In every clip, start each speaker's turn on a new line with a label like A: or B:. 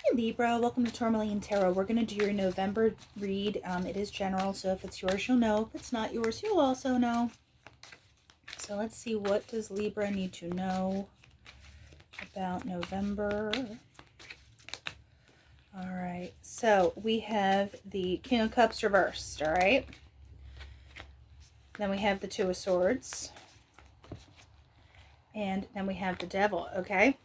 A: Hi Libra, welcome to Tourmaline Tarot. We're going to do your November read. It is general, so if it's yours, you'll know. If it's not yours, you'll also know. So let's see, what does Libra need to know about November? All right, so we have the King of Cups reversed, all right? Then we have the Two of Swords. And then we have the Devil, okay?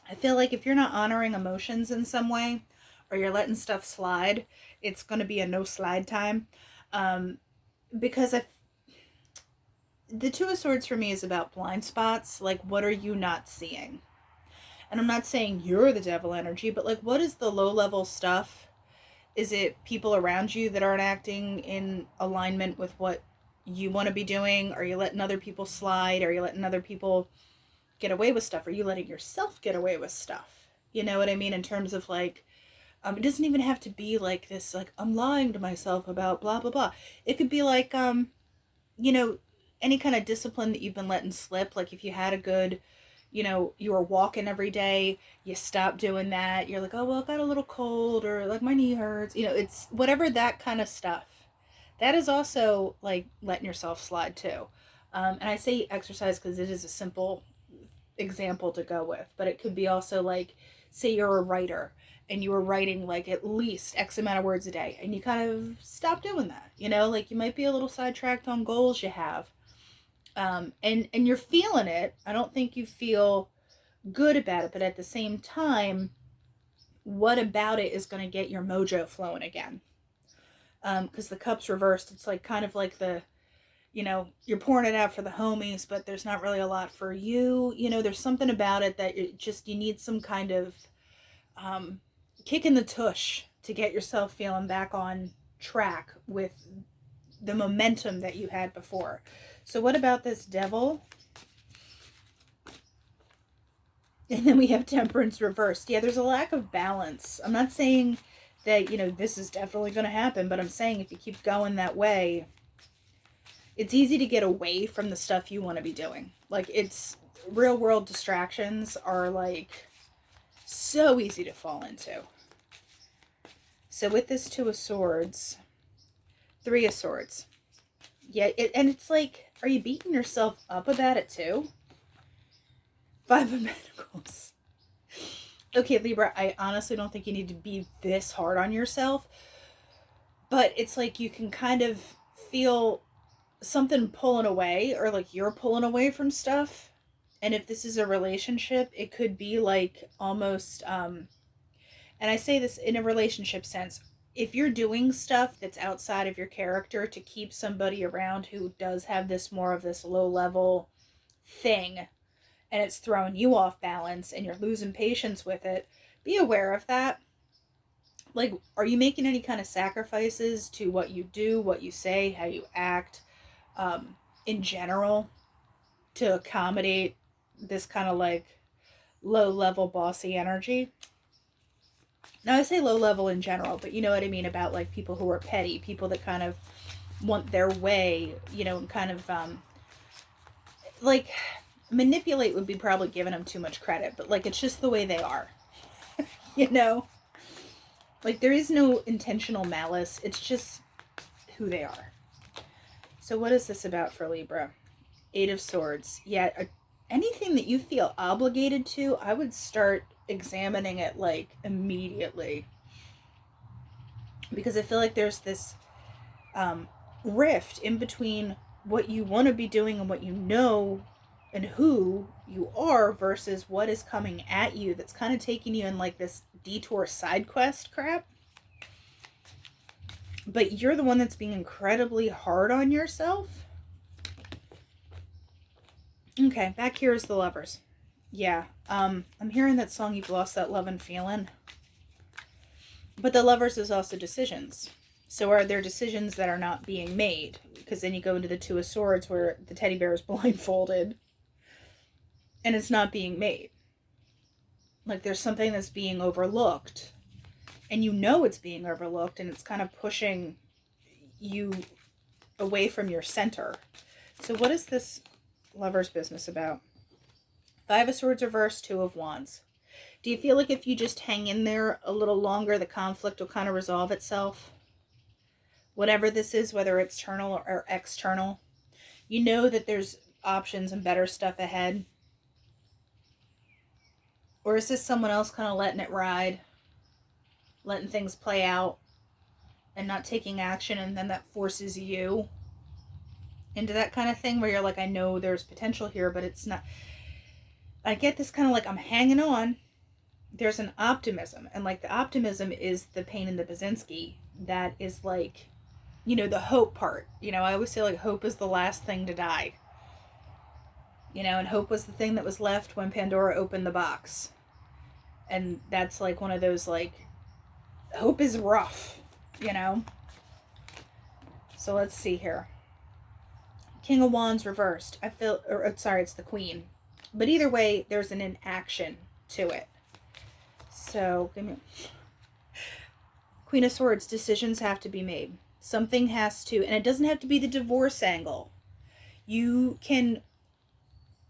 A: I feel like if you're not honoring emotions in some way, or you're letting stuff slide, it's going to be a no slide time. Because the Two of Swords for me is about blind spots. Like, what are you not seeing? And I'm not saying you're the devil energy, but like, what is the low level stuff? Is it people around you that aren't acting in alignment with what you want to be doing? Are you letting other people slide? Are you letting other people get away with stuff? Are you letting yourself get away with stuff? You know what I mean? In terms of like, it doesn't even have to be like this, like, I'm lying to myself about blah, blah, blah. It could be like, you know, any kind of discipline that you've been letting slip. Like if you had a good, you were walking every day, you stopped doing that. You're like, oh, well, I got a little cold, or like my knee hurts. It's whatever, that kind of stuff. That is also like letting yourself slide too. And I say exercise because it is a simple example to go with, but it could be also like, say you're a writer and you were writing like at least X amount of words a day and you kind of stop doing that, like you might be a little sidetracked on goals you have. And you're feeling it. I don't think you feel good about it, but at the same time, what about it is going to get your mojo flowing again? Because the cup's reversed, it's like kind of like you're pouring it out for the homies, but there's not really a lot for you. There's something about it that you need some kind of kick in the tush to get yourself feeling back on track with the momentum that you had before. So what about this Devil? And then we have Temperance reversed. Yeah, there's a lack of balance. I'm not saying that, this is definitely going to happen, but I'm saying if you keep going that way, it's easy to get away from the stuff you want to be doing. Like, it's real world distractions are like so easy to fall into. So with this Two of Swords, Three of Swords. Yeah, and it's like, are you beating yourself up about it too? Five of Pentacles. Okay, Libra, I honestly don't think you need to be this hard on yourself. But it's like you can kind of feel something pulling away, or like you're pulling away from stuff. And if this is a relationship, it could be like almost, and I say this in a relationship sense, if you're doing stuff that's outside of your character to keep somebody around who does have this more of this low level thing, and it's throwing you off balance and you're losing patience with it, be aware of that. Like, are you making any kind of sacrifices to what you do, what you say, how you act, in general, to accommodate this kind of like low level bossy energy? Now I say low level in general, but you know what I mean about like people who are petty, people that kind of want their way, and kind of like manipulate would be probably giving them too much credit, but like it's just the way they are. Like there is no intentional malice, it's just who they are. So what is this about for Libra? Eight of Swords. Yeah, anything that you feel obligated to, I would start examining it like immediately, because I feel like there's this rift in between what you want to be doing and what you know and who you are versus what is coming at you that's kind of taking you in like this detour side quest crap. But you're the one that's being incredibly hard on yourself. Okay, back here is the Lovers. Yeah, I'm hearing that song, You've Lost That Love and Feeling. But the Lovers is also decisions. So are there decisions that are not being made? Because then you go into the Two of Swords where the teddy bear is blindfolded and it's not being made. Like there's something that's being overlooked. And you know it's being overlooked, and it's kind of pushing you away from your center. So what is this Lover's business about? Five of Swords reversed, Two of Wands. Do you feel like if you just hang in there a little longer, the conflict will kind of resolve itself? Whatever this is, whether it's internal or external, you know that there's options and better stuff ahead. Or is this someone else kind of letting it ride, letting things play out and not taking action, and then that forces you into that kind of thing where you're like, I know there's potential here, but it's not. I get this kind of like, I'm hanging on. There's an optimism, and like the optimism is the pain in the Basinski. That is like, the hope part. I always say like hope is the last thing to die. And hope was the thing that was left when Pandora opened the box. And that's like one of those like, hope is rough, So let's see here. King of Wands reversed. It's the Queen. But either way, there's an inaction to it. So, Queen of Swords, decisions have to be made. Something has to, and it doesn't have to be the divorce angle. You can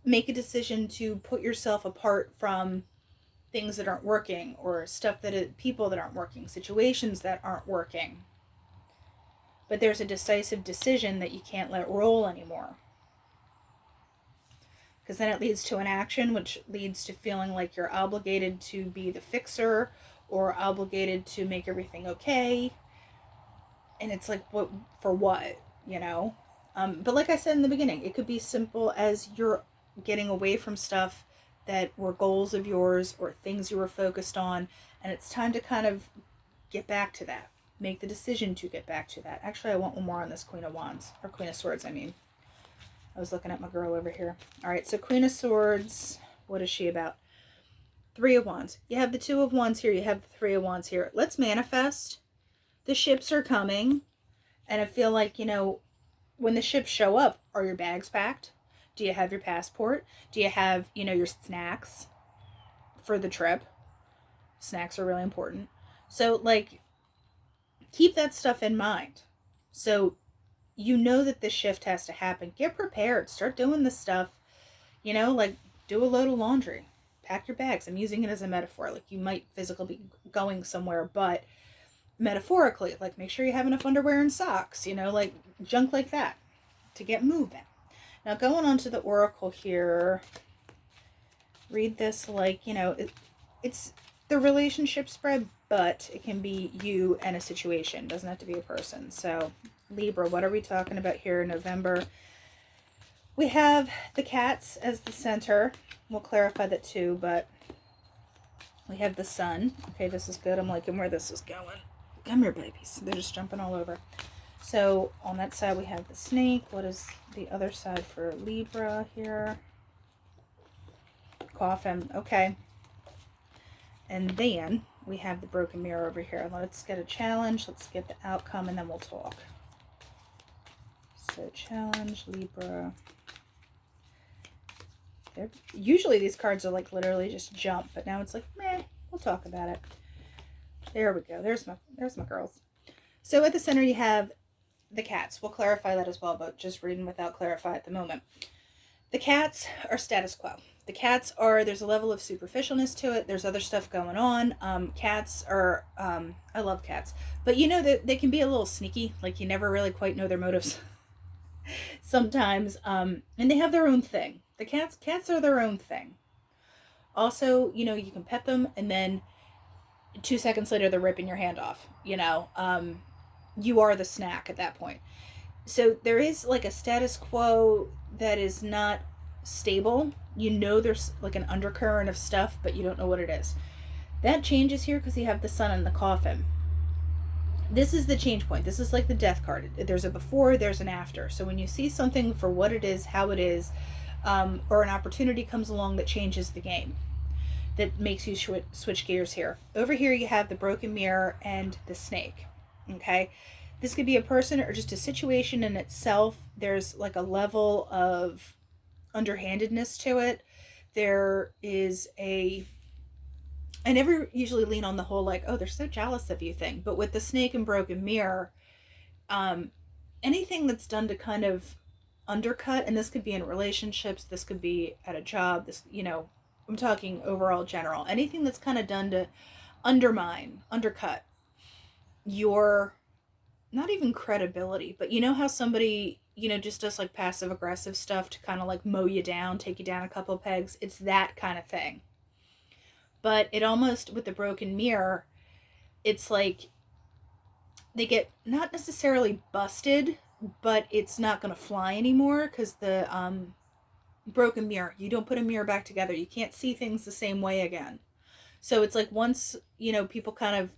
A: make a decision to put yourself apart from things that aren't working, or people that aren't working, situations that aren't working. But there's a decisive decision that you can't let roll anymore. Because then it leads to an action, which leads to feeling like you're obligated to be the fixer or obligated to make everything okay. And it's like, what for what, But like I said in the beginning, it could be simple as you're getting away from stuff that were goals of yours or things you were focused on, and it's time to kind of get back to that. Make the decision to get back to that. Actually, I want one more on this Queen of Wands, or Queen of Swords, I mean. I was looking at my girl over here. All right, so Queen of Swords, what is she about? Three of Wands. You have the Two of Wands here. You have the Three of Wands here. Let's manifest. The ships are coming. And I feel like, when the ships show up, are your bags packed? Do you have your passport? Do you have, your snacks for the trip? Snacks are really important. So, like, keep that stuff in mind. So, that this shift has to happen. Get prepared. Start doing this stuff. Like, do a load of laundry. Pack your bags. I'm using it as a metaphor. Like, you might physically be going somewhere, but metaphorically, like, make sure you have enough underwear and socks, like, junk like that to get moving. Now, going on to the Oracle here, read this like, it's the relationship spread, but it can be you and a situation. It doesn't have to be a person. So, Libra, what are we talking about here in November? We have the cats as the center. We'll clarify that too, but we have the sun. Okay, this is good. I'm liking where this is going. Come here, babies. They're just jumping all over. So, on that side, we have the snake. What is the other side for Libra here? Coffin. Okay. And then we have the broken mirror over here. Let's get a challenge. Let's get the outcome, and then we'll talk. So, challenge, Libra. Usually these cards are like literally just jump, but now it's like, meh, we'll talk about it. There we go. There's my girls. So at the center you have the cats. We'll clarify that as well, but just reading without clarify at the moment. The cats are status quo. The cats are, there's a level of superficialness to it. There's other stuff going on. Cats are, I love cats, but that they can be a little sneaky. Like, you never really quite know their motives sometimes. And they have their own thing. The cats are their own thing. Also, you can pet them, and then 2 seconds later they're ripping your hand off. You are the snack at that point. So there is like a status quo that is not stable. There's like an undercurrent of stuff, but you don't know what it is. That changes here because you have the sun in the coffin. This is the change point. This is like the death card. There's a before, there's an after. So when you see something for what it is, how it is, or an opportunity comes along that changes the game, that makes you switch gears here. Over here you have the broken mirror and the snake. Okay, this could be a person or just a situation in itself. There's like a level of underhandedness to it. There is I never usually lean on the whole like, oh, they're so jealous of you thing. But with the snake and broken mirror, anything that's done to kind of undercut, and this could be in relationships, this could be at a job, this, I'm talking overall general. Anything that's kind of done to undercut your, not even credibility, but you know how somebody, just does like passive aggressive stuff to kind of like mow you down, take you down a couple of pegs? It's that kind of thing. But it almost, with the broken mirror, it's like they get not necessarily busted, but it's not going to fly anymore because the broken mirror, you don't put a mirror back together. You can't see things the same way again. So it's like once, people kind of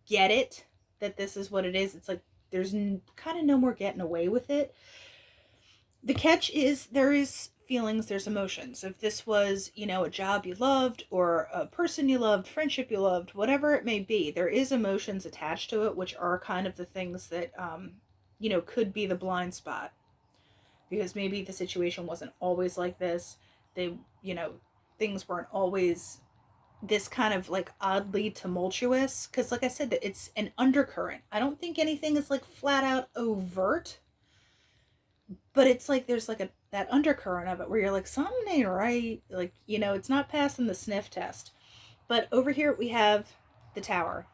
A: get it, that this is what it is, it's like there's kind of no more getting away with it. The catch is there is feelings, there's emotions. If this was, a job you loved or a person you loved, friendship you loved, whatever it may be, there is emotions attached to it, which are kind of the things that, could be the blind spot. Because maybe the situation wasn't always like this. They, things weren't always this kind of like oddly tumultuous. Because, like I said, that it's an undercurrent. I don't think anything is like flat out overt, but it's like there's like that undercurrent of it where you're like, something ain't right. Like, it's not passing the sniff test. But over here we have the Tower.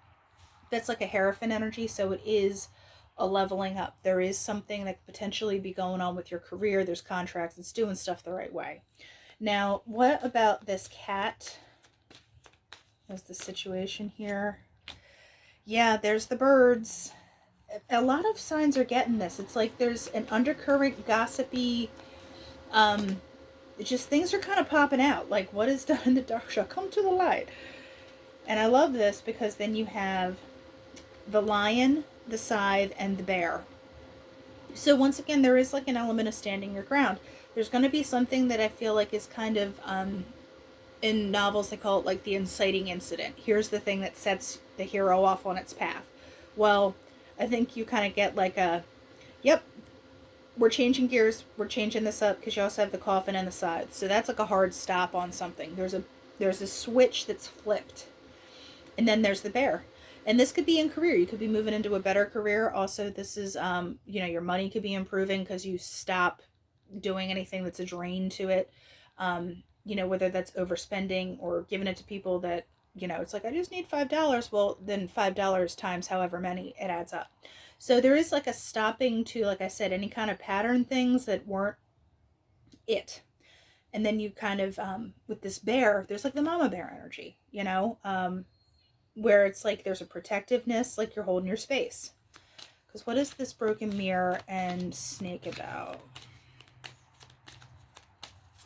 A: That's like a Hierophant energy, so it is a leveling up. There is something that could potentially be going on with your career. There's contracts. It's doing stuff the right way. Now, what about this cat? What's the situation here? Yeah, there's the birds. A lot of signs are getting this. It's like there's an undercurrent, gossipy, just things are kind of popping out. Like, what is done in the dark shall come to the light. And I love this because then you have the lion, the scythe, and the bear. So once again, there is like an element of standing your ground. There's going to be something that I feel like is kind of, in novels they call it like the inciting incident. Here's the thing that sets the hero off on its path. Well, I think you kind of get like yep, we're changing gears, we're changing this up, because you also have the coffin and the scythe. So that's like a hard stop on something. There's a switch that's flipped. And then there's the bear. And this could be in career. You could be moving into a better career. Also, this is, your money could be improving because you stop doing anything that's a drain to it. Whether that's overspending or giving it to people that, it's like, I just need $5. Well, then $5 times however many, it adds up. So there is like a stopping to, like I said, any kind of pattern things that weren't it. And then you kind of, with this bear, there's like the mama bear energy, where it's like there's a protectiveness, like you're holding your space. Because what is this broken mirror and snake about?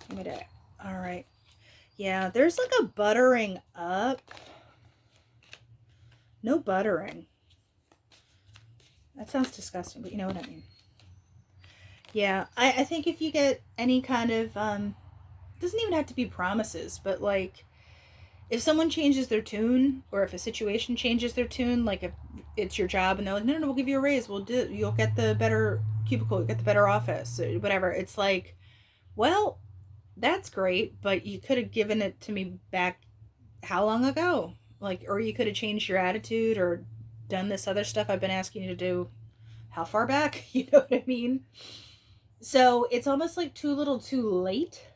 A: Give me that. All right. Yeah, there's like a buttering up. No buttering. That sounds disgusting, but you know what I mean. Yeah, I think if you get any kind of, doesn't even have to be promises, but like, if someone changes their tune, or if a situation changes their tune, like if it's your job and they're like, no, we'll give you a raise, you'll get the better cubicle, you'll get the better office, whatever. It's like, well, that's great, but you could have given it to me back how long ago? Like, or you could have changed your attitude or done this other stuff I've been asking you to do how far back? You know what I mean? So it's almost like too little too late.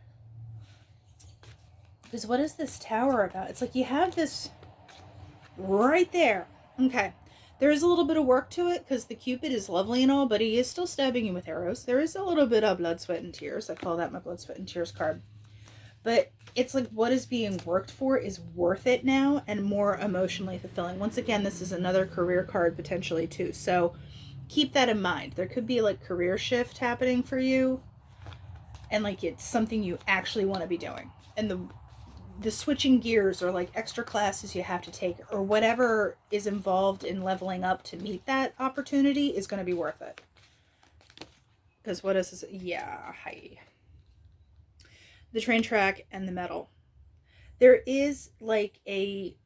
A: Because what is this tower about? It's like you have this right there. Okay. There is a little bit of work to it because the Cupid is lovely and all, but he is still stabbing you with arrows. There is a little bit of blood, sweat, and tears. I call that my blood, sweat, and tears card. But it's like what is being worked for is worth it now and more emotionally fulfilling. Once again, this is another career card potentially too. So keep that in mind. There could be like career shift happening for you. And like it's something you actually want to be doing. And the switching gears or like extra classes you have to take or whatever is involved in leveling up to meet that opportunity is going to be worth it. Because what is this? Yeah, hi. The train track and the metal. There is like a,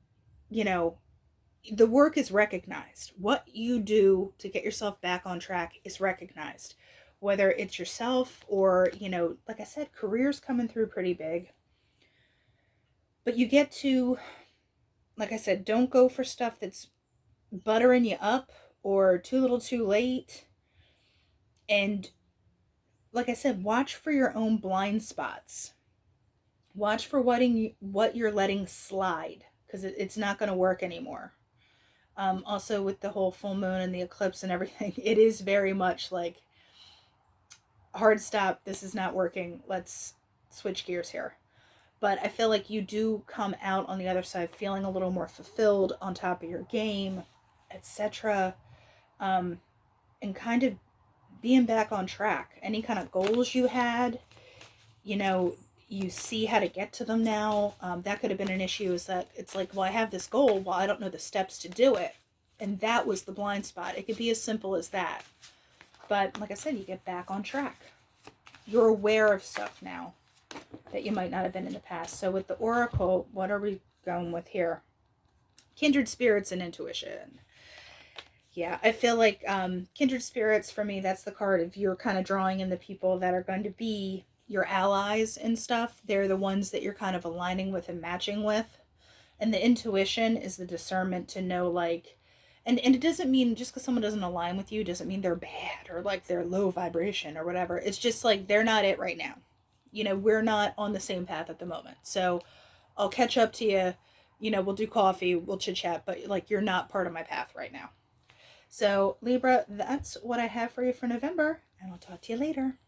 A: the work is recognized. What you do to get yourself back on track is recognized. Whether it's yourself or, like I said, careers coming through pretty big. But you get to, like I said, don't go for stuff that's buttering you up or too little too late. And like I said, watch for your own blind spots. Watch for what you're letting slide, because it's not going to work anymore. Also, with the whole full moon and the eclipse and everything, it is very much like, hard stop, this is not working, let's switch gears here. But I feel like you do come out on the other side feeling a little more fulfilled, on top of your game, etc. And kind of being back on track. Any kind of goals you had, you know, you see how to get to them now. That could have been an issue, is that it's like, well, I have this goal, well, I don't know the steps to do it. And that was the blind spot. It could be as simple as that. But like I said, you get back on track. You're aware of stuff now that you might not have been in the past. So with the Oracle, what are we going with here? Kindred spirits and intuition. Yeah, I feel like kindred spirits, for me, that's the card of you're kind of drawing in the people that are going to be your allies and stuff. They're the ones that you're kind of aligning with and matching with. And the intuition is the discernment to know, like, and it doesn't mean just because someone doesn't align with you doesn't mean they're bad or like they're low vibration or whatever. It's just like they're not it right now. You know, we're not on the same path at the moment. So I'll catch up to you. You know, we'll do coffee, we'll chit chat, but like, you're not part of my path right now. So Libra, that's what I have for you for November, and I'll talk to you later.